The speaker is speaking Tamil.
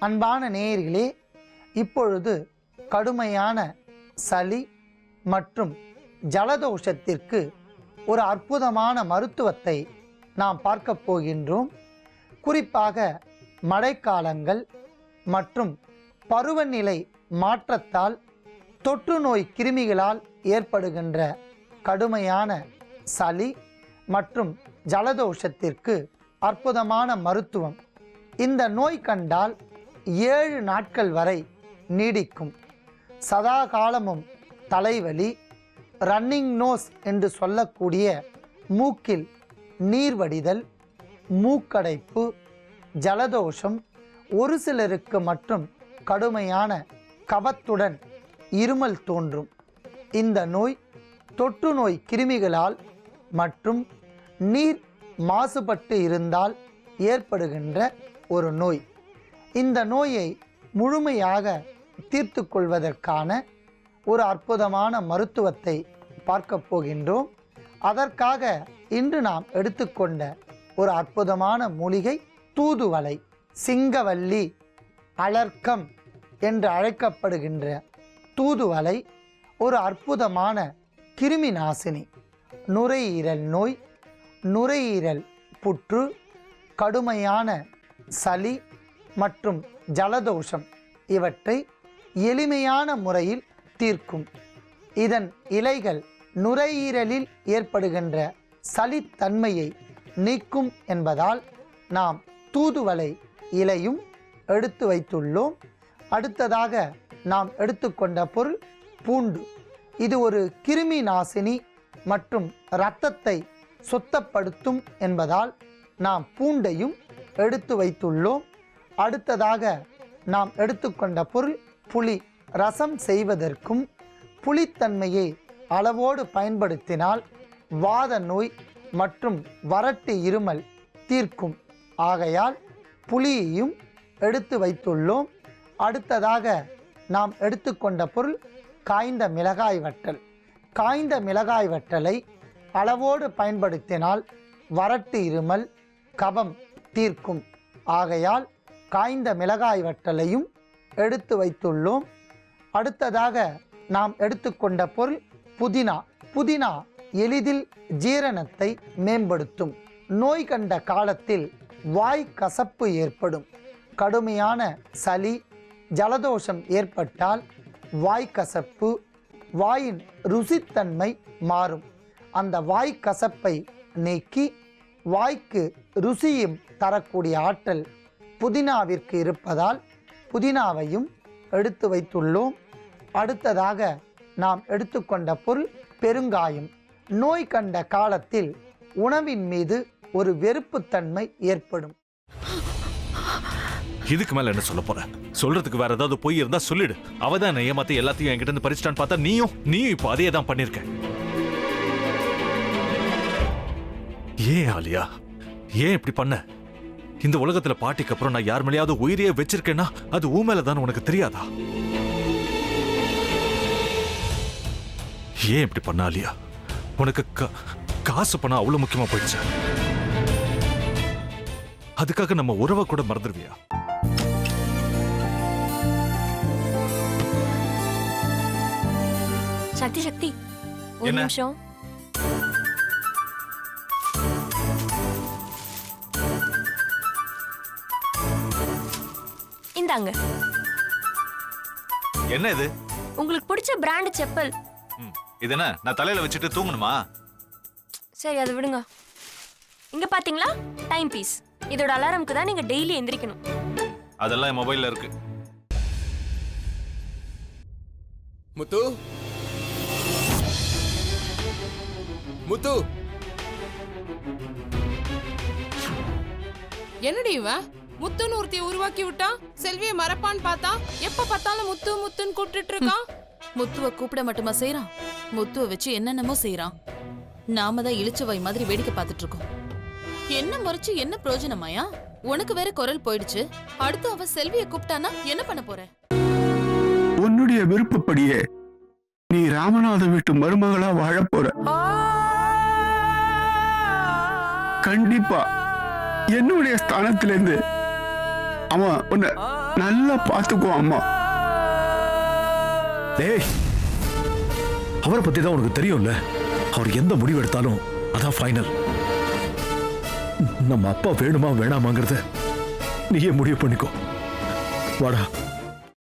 அன்பான நேயர்களே, இப்பொழுது கடுமையான சளி மற்றும் ஜலதோஷத்திற்கு ஒரு அற்புதமான மருத்துவத்தை நாம் பார்க்க போகின்றோம். குறிப்பாக மழைக்காலங்கள் மற்றும் பருவநிலை மாற்றத்தால் தொற்று நோய் கிருமிகளால் ஏற்படுகின்ற கடுமையான சளி மற்றும் ஜலதோஷத்திற்கு அற்புதமான மருத்துவம். இந்த நோய் கண்டால் 7 நாட்கள் வரை நீடிக்கும். சதா காலமும் தலைவலி, ரன்னிங் நோஸ் என்று சொல்லக்கூடிய மூக்கில் நீர் வடிதல், மூக்கடைப்பு, ஜலதோஷம், ஒரு சிலருக்கு மற்றும் கடுமையான கபத்துடன் இருமல் தோன்றும். இந்த நோய் தொற்று நோய் கிருமிகளால் மற்றும் நீர் மாசுபட்டு இருந்தால் ஏற்படுகின்ற ஒரு நோய். இந்த நோயை முழுமையாக தீர்த்து கொள்வதற்கான ஒரு அற்புதமான மருத்துவத்தை பார்க்க போகின்றோம். அதற்காக இன்று நாம் எடுத்துக்கொண்ட ஒரு அற்புதமான மூலிகை தூதுவளை. சிங்கவல்லி, அலர்க்கம் என்று அழைக்கப்படுகின்ற தூதுவளை ஒரு அற்புதமான கிருமி நாசினி. நுரையீரல் நோய், நுரையீரல் புற்று, கடுமையான சளி மற்றும் ஜலதோஷம் இவற்றை எளிமையான முறையில் தீர்க்கும். இதன் இலைகள் நுரையீரலில் ஏற்படுகின்ற சளித்தன்மையை நீக்கும் என்பதால் நாம் தூதுவளை இலையும் எடுத்து வைத்துள்ளோம். அடுத்ததாக நாம் எடுத்துக்கொண்ட பொருள் பூண்டு. இது ஒரு கிருமி நாசினி மற்றும் இரத்தத்தை சுத்தப்படுத்தும் என்பதால் நாம் பூண்டையும் எடுத்து வைத்துள்ளோம். அடுத்ததாக நாம் எடுத்துக்கொண்ட பொருள் புளி. ரசம் செய்வதற்கும் புளித்தன்மையை அளவோடு பயன்படுத்தினால் வாத நோய் மற்றும் வறட்டு இருமல் தீர்க்கும். ஆகையால் புளியையும் எடுத்து வைத்துள்ளோம். அடுத்ததாக நாம் எடுத்துக்கொண்ட பொருள் காய்ந்த மிளகாய் வற்றல். காய்ந்த மிளகாய் வற்றலை அளவோடு பயன்படுத்தினால் வறட்டு இருமல், கபம் தீர்க்கும். ஆகையால் காய்ந்த மிளகாய் வற்றலையும் எடுத்து வைத்துள்ளோம். அடுத்ததாக நாம் எடுத்துக்கொண்ட பொருள் புதினா. புதினா எளிதில் ஜீரணத்தை மேம்படுத்தும். நோய் கண்ட காலத்தில் வாய் கசப்பு ஏற்படும். கடுமையான சளி, ஜலதோஷம் ஏற்பட்டால் வாய் கசப்பு, வாயின் ருசித்தன்மை மாறும். அந்த வாய் கசப்பை நீக்கி வாய்க்கு ருசியும் தரக்கூடிய ஆற்றல் புதினாவிற்கு இருப்பதால் புதினாவையும் எடுத்து வைத்துள்ளோம். அடுத்ததாக நாம் எடுத்துக்கொண்ட பொருள் பெருங்காயம். நோய் கண்ட காலத்தில் உணவின் மீது ஒரு வெறுப்புத்தன்மை ஏற்படும். இதுக்கு மேல என்ன சொல்ல போற? சொல்றதுக்கு வேற ஏதாவது பொய் இருந்தா சொல்லிடு. அவதான் ஏமாத்தி எல்லாத்தையும் என்கிட்ட இருந்து பறிச்சிட்டான்னு பார்த்தா நீயும் இப்போ அதே தான் பண்ணிருக்க. ஏன் ஆலியா, ஏன் இப்படி பண்ண? இந்த உலகத்துல பாட்டிக்கு அப்புறம் நான் யார் மேலேயாவது உயிரியே வச்சிருக்கேன்னா அது ஊ மேலதான் உனக்கு தெரியாதா? ஏன் இப்படி பண்ண ஆலியா? உனக்கு காசு பணம் அவ்வளவு முக்கியமா போயிடுச்சு. அதுக்காக நம்ம உறவை கூட மறந்துடுவியா? சக்தி சக்தி, ஒரு நிமிஷம். இந்தாங்க. என்ன இது? உங்களுக்கு பிடிச்ச பிராண்ட் செப்பல். இது என்ன, நான் தலையில வச்சுட்டு தூங்கணுமா? சரி, அதை விடுங்க. இங்க பாத்தீங்களா, டைம் பீஸ். இதோட அலாரம்க்கு தான் நீங்க டெய்லி எந்திரிக்கணும். அதெல்லாம் என் மொபைல்ல இருக்கு. முத்து, முத்து, என்னடி இவன் முத்துன்னு ஒருத்தைய உருவாக்கி விட்டான். செல்வியை மறப்பான்னு பார்த்தா எப்ப பார்த்தாலும் முத்து முத்துன்னு கூப்பிட்டு இருக்கான். முத்துவை கூப்பிட மட்டுமா செய்யறான், முத்துவை வச்சு என்னென்னமோ செய்யறான். நாம தான் இழிச்சவை மாதிரி வேடிக்கை பார்த்துட்டு இருக்கோம். என்ன முறைச்சு என்ன பிரயோஜனமாயா? உனக்கு வேற குரல் போயிடுச்சு. அடுத்து அவ செல்வியை கூப்பிட்டானா என்ன பண்ண போற? உன்னுடைய விருப்பப்படியே நீ ராமநாத வீட்டு மருமகளா வாழ போற. கண்டிப்பா என்னுடைய ஸ்தானத்திலிருந்து அவன் உன்னை நல்லா பார்த்துக்கோ அம்மா. டேய், அவரை பத்தி தான் உனக்கு தெரியும்ல. அவர் எந்த முடிவு எடுத்தாலும் அதான் ஃபைனல். நம்ம அப்பா வேணுமா வேணாமாங்கிறத நீயே முடிவு பண்ணிக்கோ. வாடா.